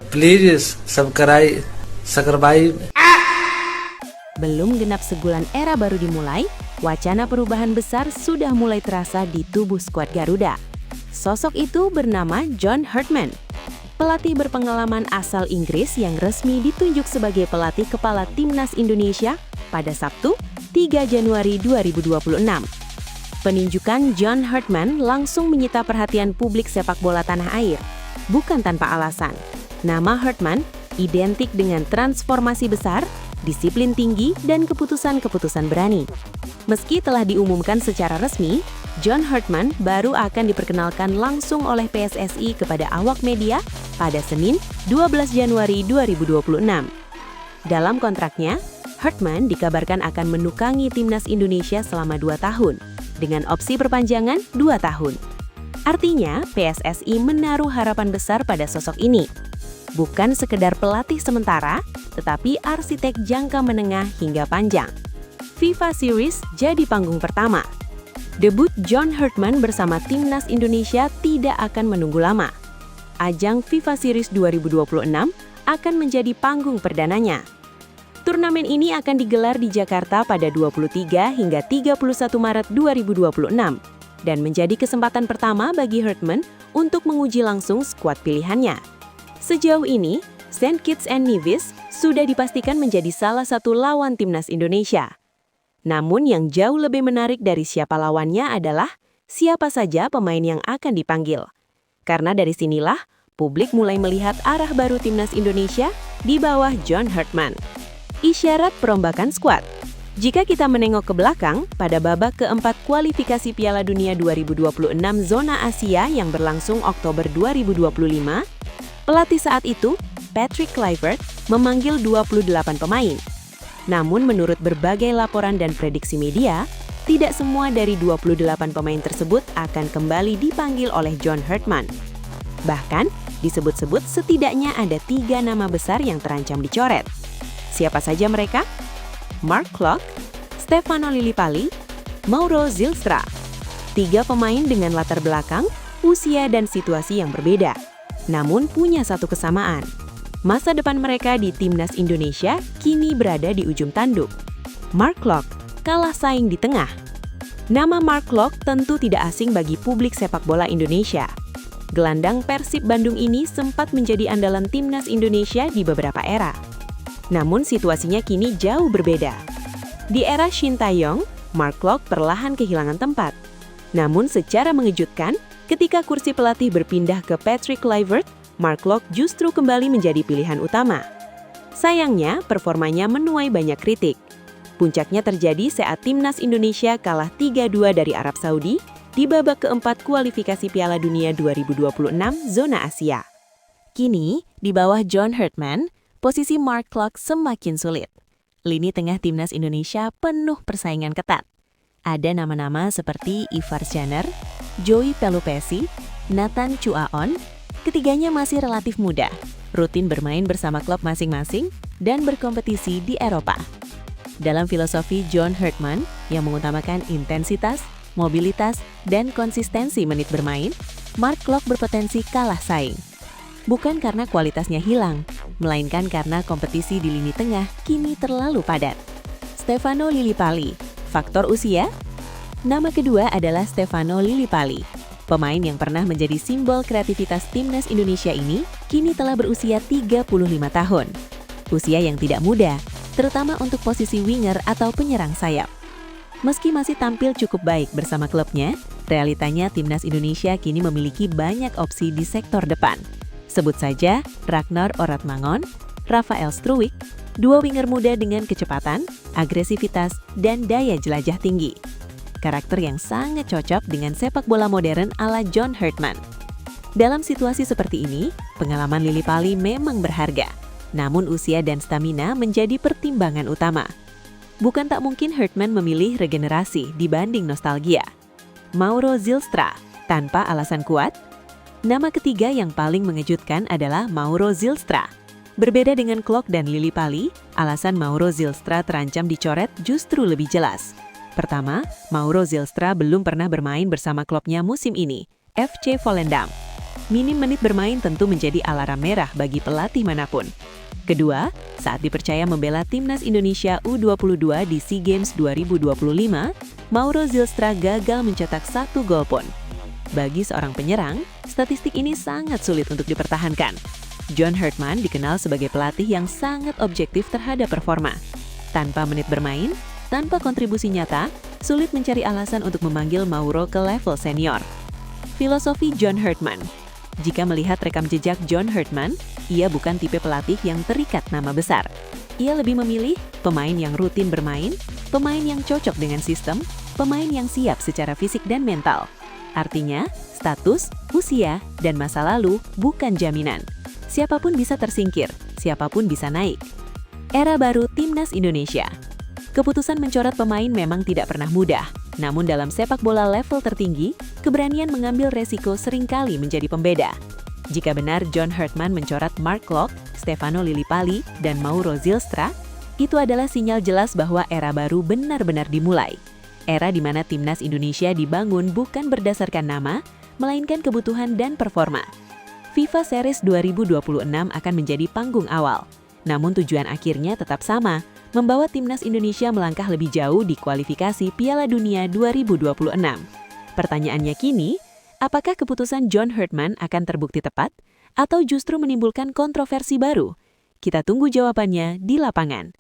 Please subscribe. Belum genap sebulan era baru dimulai, wacana perubahan besar sudah mulai terasa di tubuh skuad Garuda. Sosok itu bernama John Hartman, pelatih berpengalaman asal Inggris yang resmi ditunjuk sebagai pelatih kepala Timnas Indonesia pada Sabtu, 3 Januari 2026. Penunjukan John Hartman langsung menyita perhatian publik sepak bola tanah air, bukan tanpa alasan. Nama Hartman identik dengan transformasi besar, disiplin tinggi, dan keputusan-keputusan berani. Meski telah diumumkan secara resmi, John Hartman baru akan diperkenalkan langsung oleh PSSI kepada awak media pada Senin, 12 Januari 2026. Dalam kontraknya, Hartman dikabarkan akan menukangi Timnas Indonesia selama 2 tahun, dengan opsi perpanjangan 2 tahun. Artinya, PSSI menaruh harapan besar pada sosok ini. Bukan sekedar pelatih sementara, tetapi arsitek jangka menengah hingga panjang. FIFA Series jadi panggung pertama. Debut John Hartman bersama Timnas Indonesia tidak akan menunggu lama. Ajang FIFA Series 2026 akan menjadi panggung perdananya. Turnamen ini akan digelar di Jakarta pada 23 hingga 31 Maret 2026 dan menjadi kesempatan pertama bagi Hartman untuk menguji langsung skuad pilihannya. Sejauh ini, St. Kitts and Nevis sudah dipastikan menjadi salah satu lawan Timnas Indonesia. Namun yang jauh lebih menarik dari siapa lawannya adalah siapa saja pemain yang akan dipanggil. Karena dari sinilah publik mulai melihat arah baru Timnas Indonesia di bawah John Hartman. Isyarat perombakan skuad. Jika kita menengok ke belakang, pada babak keempat kualifikasi Piala Dunia 2026 zona Asia yang berlangsung Oktober 2025, pelatih saat itu, Patrick Kluivert, memanggil 28 pemain. Namun menurut berbagai laporan dan prediksi media, tidak semua dari 28 pemain tersebut akan kembali dipanggil oleh John Hartman. Bahkan, disebut-sebut setidaknya ada 3 nama besar yang terancam dicoret. Siapa saja mereka? Mark Klok, Stefano Lillipali, Mauro Zylstra. 3 pemain dengan latar belakang, usia dan situasi yang berbeda. Namun punya satu kesamaan. Masa depan mereka di Timnas Indonesia kini berada di ujung tanduk. Mark Klok kalah saing di tengah. Nama Mark Klok tentu tidak asing bagi publik sepak bola Indonesia. Gelandang Persib Bandung ini sempat menjadi andalan Timnas Indonesia di beberapa era. Namun situasinya kini jauh berbeda. Di era Shin Tae-yong, Mark Klok perlahan kehilangan tempat. Namun secara mengejutkan, ketika kursi pelatih berpindah ke Patrick Kluivert, Mark Klok justru kembali menjadi pilihan utama. Sayangnya, performanya menuai banyak kritik. Puncaknya terjadi saat Timnas Indonesia kalah 3-2 dari Arab Saudi di babak keempat kualifikasi Piala Dunia 2026 zona Asia. Kini, di bawah John Hartman, posisi Mark Klok semakin sulit. Lini tengah Timnas Indonesia penuh persaingan ketat. Ada nama-nama seperti Ivar Schaner, Joey Pelupesi, Nathan Chuaon. Ketiganya masih relatif muda, rutin bermain bersama klub masing-masing, dan berkompetisi di Eropa. Dalam filosofi John Hartman yang mengutamakan intensitas, mobilitas, dan konsistensi menit bermain, Mark Klok berpotensi kalah saing. Bukan karena kualitasnya hilang, melainkan karena kompetisi di lini tengah kini terlalu padat. Stefano Lillipali, faktor usia? Nama kedua adalah Stefano Lillipali. Pemain yang pernah menjadi simbol kreativitas Timnas Indonesia ini kini telah berusia 35 tahun. Usia yang tidak muda, terutama untuk posisi winger atau penyerang sayap. Meski masih tampil cukup baik bersama klubnya, realitanya Timnas Indonesia kini memiliki banyak opsi di sektor depan. Sebut saja Ragnar Oratmangon, Rafael Struwijk, dua winger muda dengan kecepatan, agresivitas, dan daya jelajah tinggi. Karakter yang sangat cocok dengan sepak bola modern ala John Hartman. Dalam situasi seperti ini, pengalaman Lillipali memang berharga, namun usia dan stamina menjadi pertimbangan utama. Bukan tak mungkin Hartman memilih regenerasi dibanding nostalgia. Mauro Zylstra, tanpa alasan kuat. Nama ketiga yang paling mengejutkan adalah Mauro Zylstra. Berbeda dengan Klok dan Lillipali, alasan Mauro Zylstra terancam dicoret justru lebih jelas. Pertama, Mauro Zylstra belum pernah bermain bersama klubnya musim ini, FC Volendam. Minim menit bermain tentu menjadi alarm merah bagi pelatih manapun. Kedua, saat dipercaya membela timnas Indonesia U22 di SEA Games 2025, Mauro Zylstra gagal mencetak 1 gol pun. Bagi seorang penyerang, statistik ini sangat sulit untuk dipertahankan. John Herdman dikenal sebagai pelatih yang sangat objektif terhadap performa. Tanpa menit bermain, tanpa kontribusi nyata, sulit mencari alasan untuk memanggil Mauro ke level senior. Filosofi John Herdman. Jika melihat rekam jejak John Herdman, ia bukan tipe pelatih yang terikat nama besar. Ia lebih memilih pemain yang rutin bermain, pemain yang cocok dengan sistem, pemain yang siap secara fisik dan mental. Artinya, status, usia, dan masa lalu bukan jaminan. Siapapun bisa tersingkir, siapapun bisa naik. Era baru Timnas Indonesia. Keputusan mencoret pemain memang tidak pernah mudah. Namun dalam sepak bola level tertinggi, keberanian mengambil resiko seringkali menjadi pembeda. Jika benar John Herdman mencoret Mark Klok, Stefano Lillipali, dan Mauro Zylstra, itu adalah sinyal jelas bahwa era baru benar-benar dimulai. Era di mana Timnas Indonesia dibangun bukan berdasarkan nama, melainkan kebutuhan dan performa. FIFA Series 2026 akan menjadi panggung awal. Namun tujuan akhirnya tetap sama, membawa Timnas Indonesia melangkah lebih jauh di kualifikasi Piala Dunia 2026. Pertanyaannya kini, apakah keputusan John Herdman akan terbukti tepat atau justru menimbulkan kontroversi baru? Kita tunggu jawabannya di lapangan.